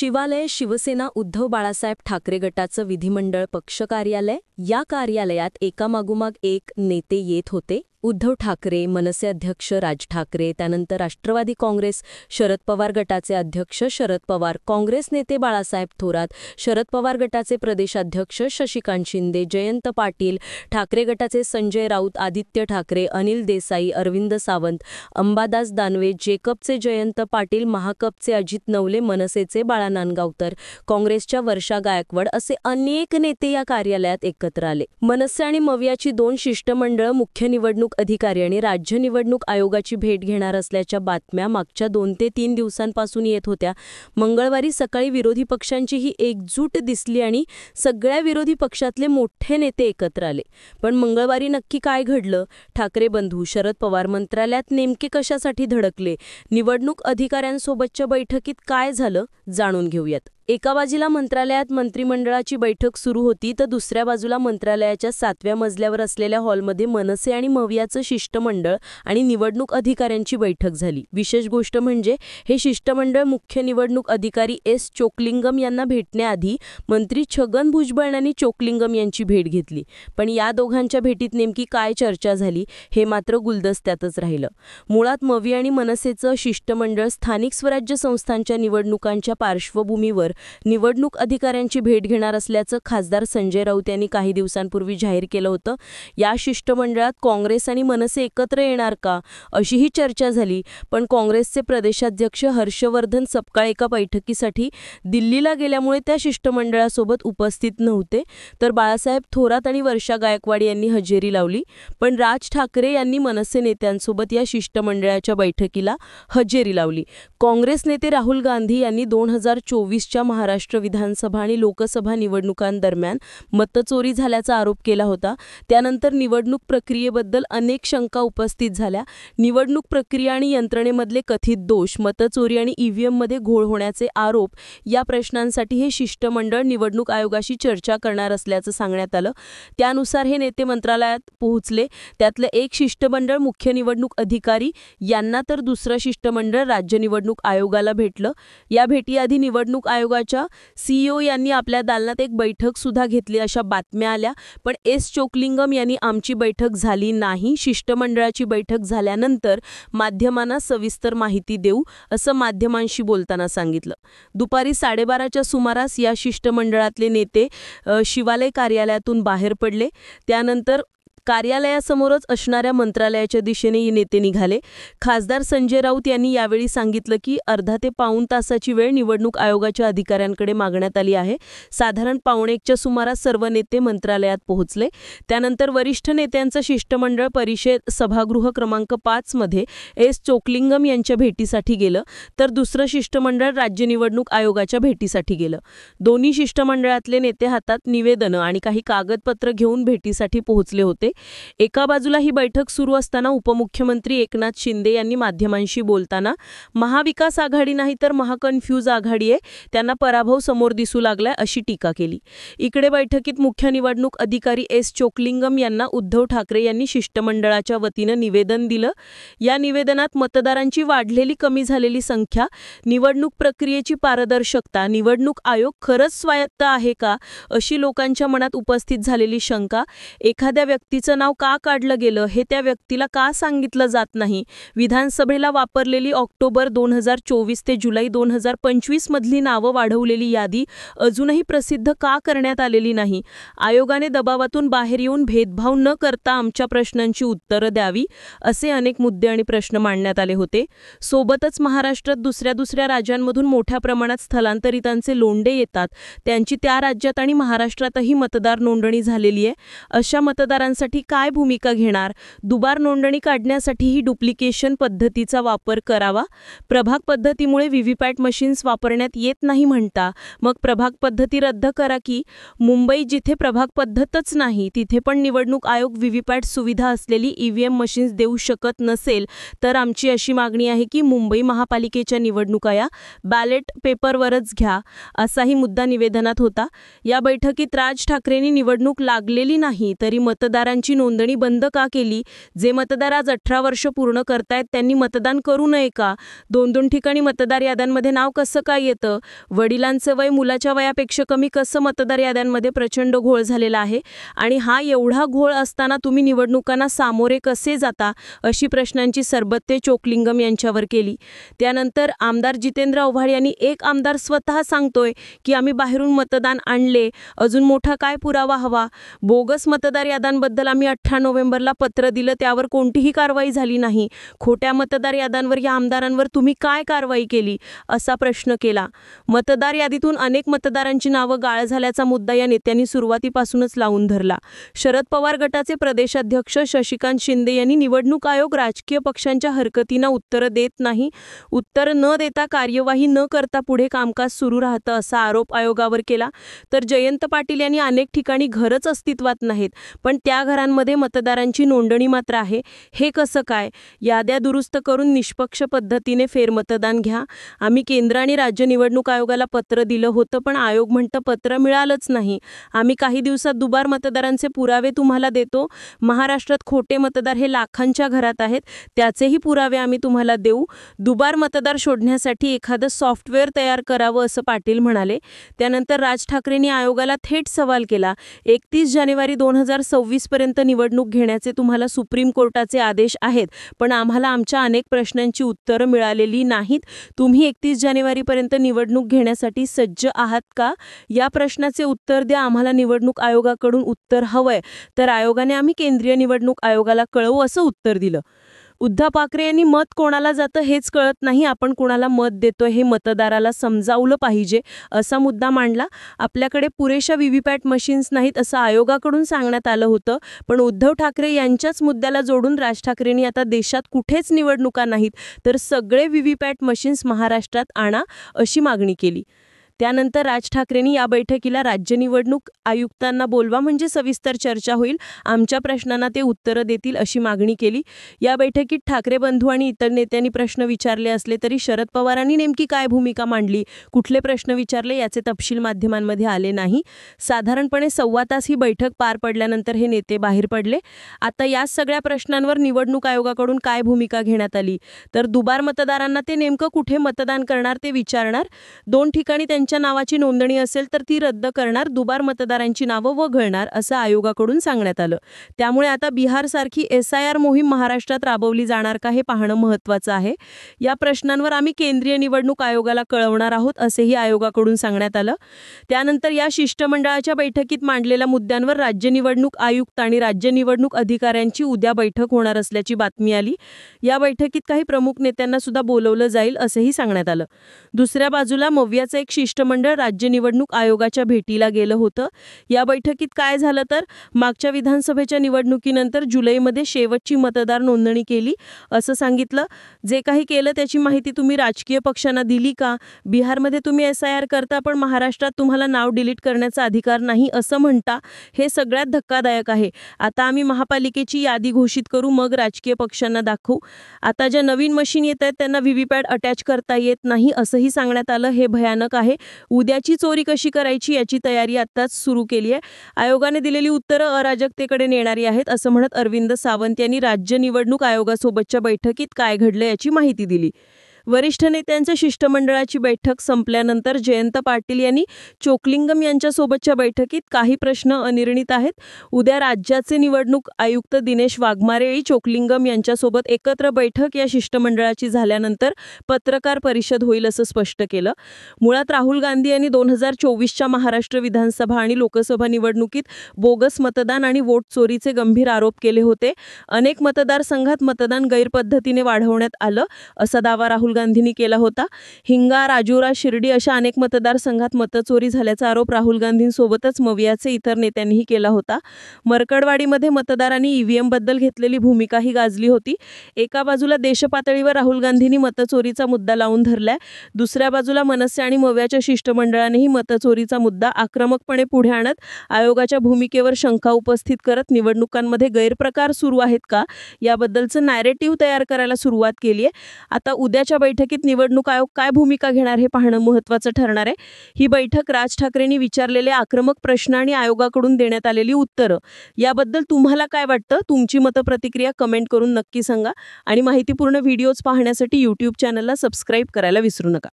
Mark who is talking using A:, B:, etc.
A: शिवालय शिवसेना उद्धव बाळासाहेब ठाकरे गटाचं विधिमंडळ पक्ष कार्यालय. या कार्यालयात एकामागोमाग एक नेते येत होते. उद्धव ठाकरे, मनसे अध्यक्ष राज ठाकरे, त्यानंतर राष्ट्रवादी काँग्रेस शरद पवार गटाचे अध्यक्ष शरद पवार, काँग्रेस नेते बाळासाहेब थोरात, शरद पवार गटाचे प्रदेशाध्यक्ष शशिकांत शिंदे, जयंत पाटील, ठाकरे गटाचे संजय राऊत, आदित्य ठाकरे, अनिल देसाई, अरविंद सावंत, अंबादास दानवे, जेकबचे जयंत पाटील, महाकपचे अजित नवले, मनसेचे बाळा नांदगावकर, काँग्रेसच्या वर्षा गायकवाड असे अनेक नेते या कार्यालयात एकत्र आले. मनसे आणि मवियाची 2 शिष्टमंडळं मुख्य निवडणूक अधिकारी आणि राज्य निवडणूक आयोगाची भेट घेणार असल्याच्या बातम्या मागच्या 2 ते 3 दिवसांपासून येत होत्या. मंगळवारी सकाळी विरोधी पक्षांची ही एकजूट दिसली आणि सगळ्या विरोधी पक्षातले मोठे नेते एकत्र आले. पण मंगळवारी नक्की काय घडलं? ठाकरे बंधू शरद पवार मंत्रालयात नेमके कशासाठी धडकले? निवडणूक अधिकाऱ्यांसोबतच्या बैठकीत काय झालं? जाणून घेऊयात. एका बाजूला मंत्रालयात मंत्रिमंडळाची बैठक सुरू होती, तर दुसऱ्या बाजूला मंत्रालयाच्या 7व्या मजल्यावर असलेल्या हॉलमध्ये मनसे आणि मवियाचं शिष्टमंडळ आणि निवडणूक अधिकाऱ्यांची बैठक झाली. विशेष गोष्ट म्हणजे हे शिष्टमंडळ मुख्य निवडणूक अधिकारी एस चोक्लिंगम यांना भेटण्याआधी मंत्री छगन भुजबळ यांनी चोक्लिंगम यांची भेट घेतली. पण या दोघांच्या भेटीत नेमकी काय चर्चा झाली हे मात्र गुलदस्त्यातच राहिलं. मुळात मविया आणि मनसेचं शिष्टमंडळ स्थानिक स्वराज्य संस्थांच्या निवडणुकांच्या पार्श्वभूमीवर निवडणूक अधिकाऱ्यांची भेट घेणार असल्याचं खासदार संजय राऊत यांनी काही दिवसांपूर्वी जाहीर केलं होतं. या शिष्टमंडळात काँग्रेस आणि मनसे एकत्र येणार का, अशीही चर्चा झाली. पण काँग्रेसचे प्रदेशाध्यक्ष हर्षवर्धन सपकाळ एका बैठकीसाठी दिल्लीला गेल्यामुळे त्या शिष्टमंडळासोबत उपस्थित नव्हते, तर बाळासाहेब थोरात आणि वर्षा गायकवाड यांनी हजेरी लावली. पण राज ठाकरे यांनी मनसे नेत्यांसोबत या शिष्टमंडळाच्या बैठकीला हजेरी लावली. काँग्रेस नेते राहुल गांधी यांनी 2024च्या महाराष्ट्र विधानसभा आणि लोकसभा निवडणुकांदरम्यान मतचोरी झाल्याचा आरोप केला होता. त्यानंतर निवडणूक प्रक्रियेबद्दल अनेक शंका उपस्थित झाल्या. निवडणूक प्रक्रिया आणि यंत्रणेमधले कथित दोष, मतचोरी आणि ईव्हीएममध्ये घोळ होण्याचे आरोप या प्रश्नांसाठी हे शिष्टमंडळ निवडणूक आयोगाशी चर्चा करणार असल्याचं सांगण्यात आलं. त्यानुसार हे नेते मंत्रालयात पोहोचले. त्यातलं एक शिष्टमंडळ मुख्य निवडणूक अधिकारी यांना तर दुसरं शिष्टमंडळ राज्य निवडणूक आयोगाला भेटलं. या भेटीआधी निवडणूक आयोगाच्या CEO यांनी आपल्या दालनात एक बैठक सुद्धा घेतली अशा बातम्या आल्या. पण एस चोक्लिंगम यांनी आमची बैठक झाली नाही, शिष्टमंडळाची बैठक झाल्यानंतर माध्यमांना सविस्तर माहिती देऊ, असं माध्यमांशी बोलताना सांगितलं. दुपारी 12:30च्या सुमारास या शिष्टमंडळातले नेते शिवालय कार्यालयातून बाहेर पडले. त्यानंतर कार्यालयासमोरच असणाऱ्या मंत्रालयाच्या दिशेने नेते निघाले. खासदार संजय राऊत यांनी यावेळी सांगितलं की अर्धा ते पाऊण तासाची वेळ निवडणूक आयोगाच्या अधिकाऱ्यांकडे मागण्यात आली आहे. साधारण 1:45च्या सुमारास सर्व नेते मंत्रालयात पोहोचले. त्यानंतर वरिष्ठ नेत्यांचं शिष्टमंडळ परिषद सभागृह क्रमांक 5 मध्ये एस चोक्लिंगम यांच्या भेटीसाठी गेलं, तर दुसरं शिष्टमंडळ राज्य निवडणूक आयोगाच्या भेटीसाठी गेलं. दोन्ही शिष्टमंडळातले नेते हातात निवेदनं आणि काही कागदपत्र घेऊन भेटीसाठी पोहोचले होते. एका बाजूला ही बैठक सुरू असताना उपमुख्यमंत्री एकनाथ शिंदे यांनी माध्यमांशी बोलताना महाविकास आघाडी नाही तर महाकन्फ्यूज आघाडी आहे, त्यांना पराभव समोर दिसू लागलाय अशी टीका केली. इकडे बैठकीत मुख्य निवडणूक अधिकारी एस चोक्लिंगम यांना उद्धव ठाकरे यांनी शिष्टमंडळाच्या वतीनं निवेदन दिलं. या निवेदनात मतदारांची वाढलेली कमी झालेली संख्या, निवडणूक प्रक्रियेची पारदर्शकता, निवडणूक आयोग खरंच स्वायत्त आहे का, अशी लोकांच्या मनात उपस्थित झालेली शंका, एखाद्या व्यक्तीचं नाव का काढलं गेलं हे त्या व्यक्तीला का सांगितलं जात नाही, विधानसभेला वापरलेली ऑक्टोबर 2024 ते जुलै 2025 मधली नावं वाढवलेली यादी अजूनही प्रसिद्ध का करण्यात आलेली नाही, आयोगाने दबावातून बाहेर येऊन भेदभाव न करता आमच्या प्रश्नांची उत्तरं द्यावी, असे अनेक मुद्दे आणि प्रश्न मांडण्यात आले होते. सोबतच महाराष्ट्रात दुसऱ्या राज्यांमधून मोठ्या प्रमाणात स्थलांतरितांचे लोंढे येतात, त्यांची त्या राज्यात आणि महाराष्ट्रातही मतदार नोंदणी झालेली आहे. अशा मतदारांसाठी काय भूमिका घेणार, दुबार नोंदणी काढण्यासाठीही डुप्लिकेशन पद्धतीचा वापर करावा. प्रभाग पद्धतीमुळे व्हीव्हीपॅट मशीन्स वापरण्यात येत नाही म्हणता, मग प्रभाग पद्धती रद्द करा की. मुंबई जिथे प्रभाग पद्धतच नाही तिथे पण निवडणूक आयोग व्हीव्हीपॅट सुविधा असलेली ईव्हीएम मशीन्स देऊ शकत नसेल, तर आमची अशी मागणी आहे की मुंबई महापालिकेच्या निवडणुका या बॅलेट पेपरवरच घ्या, असाही मुद्दा निवेदनात होता. या बैठकीत राज ठाकरेंनी निवडणूक लागलेली नाही तरी मतदारांची
B: मतदारांची नोंदणी बंद का केली? जे मतदार आज 18 वर्ष पूर्ण करतायत त्यांनी मतदान करू नये का? 2-2 ठिकाणी मतदार याद्यांमध्ये नाव कसं काय येतं? वडिलांचं वय मुलाच्या वयापेक्षा कमी कसं मतदार याद्यांमध्ये प्रचंड घोळ झालेला आहे? आणि हा एवढा घोळ असताना तुम्ही निवडणुकांना सामोरे कसे जाता? अशी प्रश्नांची सरबत्ते चोकलिंगम यांच्यावर केली. त्यानंतर आमदार जितेंद्र आव्हाड यांनी, एक आमदार स्वतः सांगतोय की आम्ही बाहेरून मतदान आणले, अजून मोठा काय पुरावा हवा? बोगस मतदार याद्यांबद्दल आम्ही 18 नोव्हेंबरला पत्र दिलं, त्यावर कोणतीही कारवाई झाली नाही. खोट्या मतदार याद्यांवर या आमदारांवर तुम्ही काय कारवाई केली? असा प्रश्न केला. मतदार यादीतून अनेक मतदारांची नावं गाळ झाल्याचा मुद्दा या नेत्यांनी सुरुवातीपासूनच लावून धरला. शरद पवार गटाचे प्रदेशाध्यक्ष शशिकांत शिंदे यांनी निवडणूक आयोग राजकीय पक्षांच्या हरकतींना उत्तरं देत नाही, उत्तर न देता कार्यवाही न करता पुढे कामकाज सुरू राहतं असा आरोप आयोगावर केला. तर जयंत पाटील यांनी, अनेक ठिकाणी घरच अस्तित्वात नाहीत पण त्या घरांमध्ये मतदारांची नोंदणी मात्र आहे, हे कसं काय? याद्या दुरुस्त करून निष्पक्ष पद्धतीने फेरमतदान घ्या. आम्ही केंद्र आणि राज्य निवडणूक आयोगाला पत्र दिलं होतं पण आयोग म्हणतं पत्र मिळालंच नाही. आम्ही काही दिवसात दुबार मतदारांचे पुरावे तुम्हाला देतो. महाराष्ट्रात खोटे मतदार हे लाखांच्या घरात आहेत, त्याचेही पुरावे आम्ही तुम्हाला देऊ. दुबार मतदार शोधण्यासाठी एखादं सॉफ्टवेअर तयार करावं असं पाटील म्हणाले. त्यानंतर राज ठाकरेंनी आयोगाला थेट सवाल केला. 31 जानेवारी 2026 पर्यंत निवडणूक घेण्याचे तुम्हाला सुप्रीम कोर्टाचे आदेश आहेत पण आम्हाला आमच्या अनेक प्रश्नांची उत्तरं मिळालेली नाहीत. तुम्ही 31 जानेवारीपर्यंत निवडणूक घेण्यासाठी सज्ज आहात का? या प्रश्नाचे उत्तर द्या. आम्हाला निवडणूक आयोगाकडून उत्तर हवंय. तर आयोगाने आम्ही केंद्रीय निवडणूक आयोगाला कळवू असं उत्तर दिलं. उद्धव ठाकरे यांनी, मत कोणाला जातं हेच कळत नाही, आपण कोणाला मत देतोय हे मतदाराला समजावलं पाहिजे असा मुद्दा मांडला. आपल्याकडे पुरेशा व्हीव्हीपॅट मशीन्स नाहीत असं आयोगाकडून सांगण्यात आलं होतं पण उद्धव ठाकरे यांच्याच मुद्द्याला जोडून राज ठाकरेंनी आता देशात कुठेच निवडणुका नाहीत तर सगळे व्हीव्हीपॅट मशीन्स महाराष्ट्रात आणा अशी मागणी केली. त्यानंतर राज ठाकरेंनी या बैठकीला राज्य निवडणूक आयुक्तांना बोलवा म्हणजे सविस्तर चर्चा होईल, आमच्या प्रश्नांना ते उत्तरं देतील अशी मागणी केली. या बैठकीत ठाकरे बंधू आणि इतर नेत्यांनी प्रश्न विचारले असले तरी शरद पवारांनी नेमकी काय भूमिका मांडली, कुठले प्रश्न विचारले याचे तपशील माध्यमांमध्ये आले नाही. साधारणपणे 1.25 तास ही बैठक पार पडल्यानंतर हे नेते बाहेर पडले. आता या सगळ्या प्रश्नांवर निवडणूक आयोगाकडून काय भूमिका घेण्यात आली तर दुबार मतदारांना ते नेमकं कुठे मतदान करणार ते विचारणार. 2 ठिकाणी त्यांच्या नावाची नोंदणी असेल तर ती रद्द करणार, दुबार मतदारांची नावं वगळणार असं आयोगाकडून सांगण्यात आलं. त्यामुळे आता बिहारसारखी SIR मोहीम महाराष्ट्रात राबवली जाणार का हे पाहणं महत्त्वाचं आहे. या प्रश्नांवर आम्ही केंद्रीय निवडणूक आयोगाला कळवणार आहोत असेही आयोगाकडून सांगण्यात आलं. त्यानंतर या शिष्टमंडळाच्या बैठकीत मांडलेल्या मुद्द्यांवर राज्य निवडणूक आयुक्त आणि राज्य निवडणूक अधिकाऱ्यांची उद्या बैठक होणार असल्याची बातमी आली. या बैठकीत काही प्रमुख नेत्यांना सुद्धा बोलवलं जाईल असेही सांगण्यात आलं. दुसऱ्या बाजूला मवियाचं एक शिष्टमंडळ राज्य निवडणूक आयोगाच्या भेटीला गेलं होतं. या बैठकीत काय झालं तर मागच्या विधानसभेच्या निवडणुकीनंतर जुलैमध्ये शेवटची मतदार नोंदणी केली असं सांगितलं. जे काही केलं त्याची माहिती तुम्ही राजकीय पक्षांना दिली का? बिहारमध्ये तुम्ही SIR करता पण महाराष्ट्रात तुम्हाला नाव डिलीट करण्याचा अधिकार नाही असं म्हणता, हे सगळ्यात धक्कादायक आहे. आता आम्ही महापालिकेची यादी घोषित करू मग राजकीय पक्षांना दाखवू. आता ज्या नवीन मशीन येत आहेत त्यांना व्हीव्हीपॅट अटॅच करता येत नाही असंही सांगण्यात आलं. हे भयानक आहे. उद्याची चोरी कशी करायची याची तयारी आत्ताच सुरू केली आहे. आयोगाने दिलेली उत्तरं अराजकतेकडे नेणारी आहेत असं म्हणत अरविंद सावंत यांनी राज्य निवडणूक आयोगासोबतच्या बैठकीत काय घडलं याची माहिती दिली. वरिष्ठ नेत्यांच्या शिष्टमंडळाची बैठक संपल्यानंतर जयंत पाटील यांनी चोकलिंगम यांच्यासोबतच्या बैठकीत काही प्रश्न अनिर्णित आहेत. उद्या राज्याचे निवडणूक आयुक्त दिनेश वाघमारे चोकलिंगम यांच्यासोबत एकत्र बैठक या शिष्टमंडळाची झाल्यानंतर पत्रकार परिषद होईल असं स्पष्ट केलं. मुळात राहुल गांधी यांनी 2024च्या महाराष्ट्र विधानसभा आणि लोकसभा निवडणुकीत बोगस मतदान आणि वोट चोरीचे गंभीर आरोप केले होते. अनेक मतदारसंघात मतदान गैरपद्धतीने वाढवण्यात आलं असा दावा राहुल गांधींनी केला होता. हिंगा, राजुरा, शिर्डी अशा अनेक मतदारसंघात मतचोरी झाल्याचा आरोप राहुल गांधींसोबतच मवियाचे इतर नेत्यांनीही केला होता. मरकडवाडीमध्ये मतदारांनी EVM बद्दल घेतलेली भूमिकाही गाजली होती. एका बाजूला देशपातळीवर राहुल गांधींनी मतचोरीचा मुद्दा लावून धरलाय, दुसऱ्या बाजूला मनसे आणि मवियाच्या शिष्टमंडळानेही मतचोरीचा मुद्दा आक्रमकपणे पुढे आणत आयोगाच्या भूमिकेवर शंका उपस्थित करत निवडणुकांमध्ये गैरप्रकार सुरू आहेत का याबद्दलचं नॅरेटिव्ह तयार करायला सुरुवात केली आहे. आता उद्याच्या बैठकीत निवडणूक आयोग काय भूमिका घेणार हे पाहणं महत्त्वाचं ठरणार आहे. ही बैठक राज ठाकरेंनी विचारलेले आक्रमक प्रश्न आणि आयोगाकडून देण्यात आलेली उत्तरं याबद्दल तुम्हाला काय वाटतं? तुमची मतप्रतिक्रिया कमेंट करून नक्की सांगा आणि माहितीपूर्ण व्हिडिओज पाहण्यासाठी यूट्यूब चॅनलला सबस्क्राईब करायला विसरू नका.